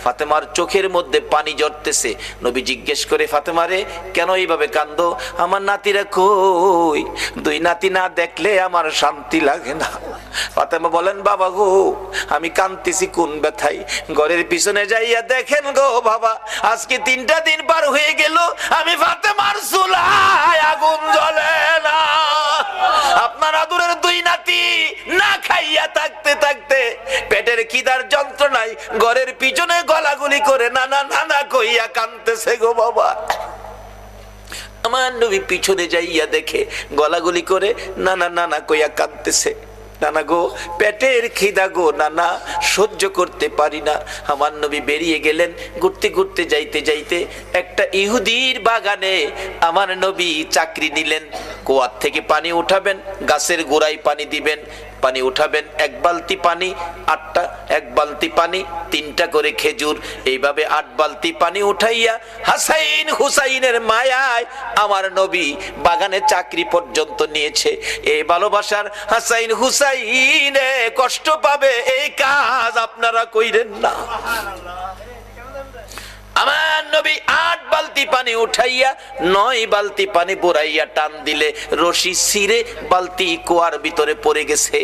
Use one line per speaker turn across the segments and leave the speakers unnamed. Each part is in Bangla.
ফাতেমার চোখের মধ্যে পানি ঝরতেছে। নবী জিজ্ঞেস করে, ফাতেমা রে, কেন এইভাবে কান্দো? আমার নাতিরা কই? দুই নাতি না দেখলে আমার শান্তি লাগে না। ফাতেমা বলেন, বাবা গো, আমি কাঁদতেছি কোন ব্যথায়? ঘরের পিছনে যাইয়া দেখেন গো বাবা, আজকে 3টা দিন পার হয়ে গেল, আমি ফাতেমার চুলায় আগুন জ্বলে না। আপনার আদরের দুই নাতি না খাইয়া থাকতে থাকতে পেটের খিদার যন্ত্রণায় ঘরের পিছনে গলাগুলি করে নানা নানা কইয়া কাঁদতেছে গো বাবা। আমার নবী পিছনে যাইয়া দেখে গলাগুলি করে নানা নানা কইয়া কাঁদতেছে। নানা গো, পেটের খিদা গো নানা, সহ্য করতে পারি না। আমার নবী বেরিয়ে গেলেন। ঘুরতে ঘুরতে যাইতে যাইতে একটা ইহুদির বাগানে আমার নবী চাকরি নিলেন। কুয়ার থেকে পানি উঠাবেন, গাছের গোড়ায় পানি দিবেন, পানি উঠাবেন, 1 বালতি পানি 8টা, 1 বালতি পানি 3টা করে খেজুর, এইভাবে 8 বালতি পানি উঠাইয়া হাসাইন হুসাইনের মায়ায় আমার নবী বাগানে চাকরি পর্যন্ত নিয়েছে। এই ভালোবাসার হাসাইন হুসাইনে কষ্ট পাবে, এই কাজ আপনারা কইরেন না। আমার নবী 8 বালতি পানি উঠাইয়া 9 বালতি পানি বোরাইয়া টান দিলে রশি ছিঁড়ে বালতি কুয়ার ভিতরে পড়ে গেছে।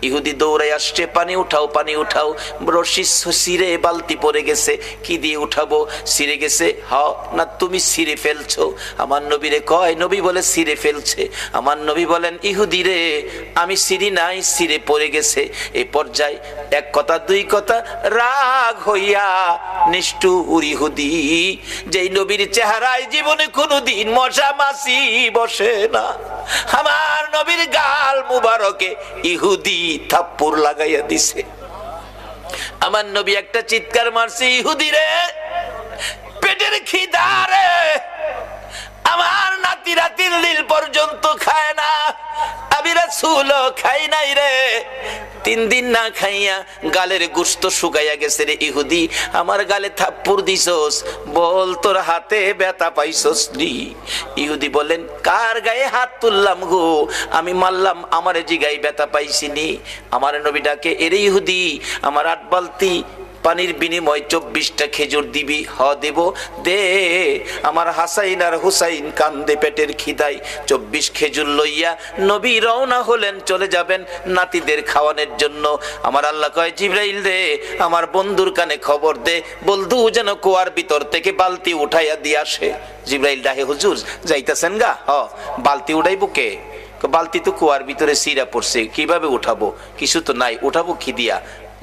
ইহুদি দৌড়াই আসছে, পানি উঠাও পানি উঠাও। রশি ছিঁড়ে বালতি পড়ে গেছে, কি দিয়ে উঠাবো? ছিঁড়ে গেছে। হ্যাঁ না, তুমি ছিঁড়ে ফেলছো? আমার নবীরে কয়, নবী বলে ছিঁড়ে ফেলছে। আমার নবী বলেন, ইহুদি রে, আমি ছিঁড়ি নাই, ছিঁড়ে পড়ে গেছে। এই পর্যায়ে 1 কথা 2 কথা রাগ হইয়া নিষ্ঠুর ইহুদি, যেই নবীর চেহারায় জীবনে কোনদিন মশা মাছি বসে না, আমার নবীর গাল মুবারকে ইহুদি থাপ্পড় লাগাইয়া দিছে। আমার নবী একটা চিৎকার মারছে, ইহুদি রে, পেটের খিদা রে, আমার নাতিরা 3 দিন পর্যন্ত খায় না, আমি রাসূল খাই নাই রে। 3 দিন না খাইয়া গালের গোশত শুকাইয়া গেছে রে ইহুদি, আমার গালে থাপ্পড় দিছস, বল তোর হাতে ব্যথা পাইছস নি? ইহুদি বলেন, কার গায়ে হাত তুললাম গো? আমি মারলাম, আমার জিগায় ব্যথা পাইছিনি। আমার নবী ডাকে, এরে ইহুদি, আমার 8 বালতি পানির বিনিময় 24টা খেজুর দিবি? হ দেব, দে। আমার হাসাইন আর হুসাইন কান্দে পেটের খিদায়। 24 খেজুর লইয়া নবী রওনা হলেন, চলে যাবেন নাতিদের খাওয়ানোর জন্য। আমার আল্লাহ কয়, জিবরাইল রে, আমার বন্ধুর কানে খবর দে, বন্ধু যেন কুয়ার ভিতর থেকে বালতি উঠাইয়া দিয়ে আসে। জিবরাইল ডাহে, হুজুর যাইতাছেন গা? হ। বালতি উঠাইবো কে? বালতি তো কুয়ার ভিতরে সিরা পড়ছে, কিভাবে উঠাবো? কিছু তো নাই, উঠাবো কি দিয়া?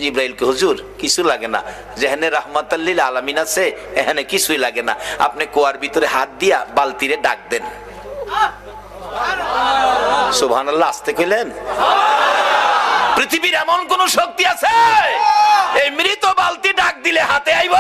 জিবরাইলকে, হুজুর কিছু লাগে না, যেখানে রাহমাতাল লিল আলামিন আছে এখানে কিছুই লাগে না, আপনি কুয়ার ভিতরে হাত দিয়া বালতিরে ডাক দেন। সুবহানাল্লাহ, আস্তে কইলেন? পৃথিবীর এমন কোন শক্তি আছে এই মৃত বালতি ডাক দিলে হাতে আইব?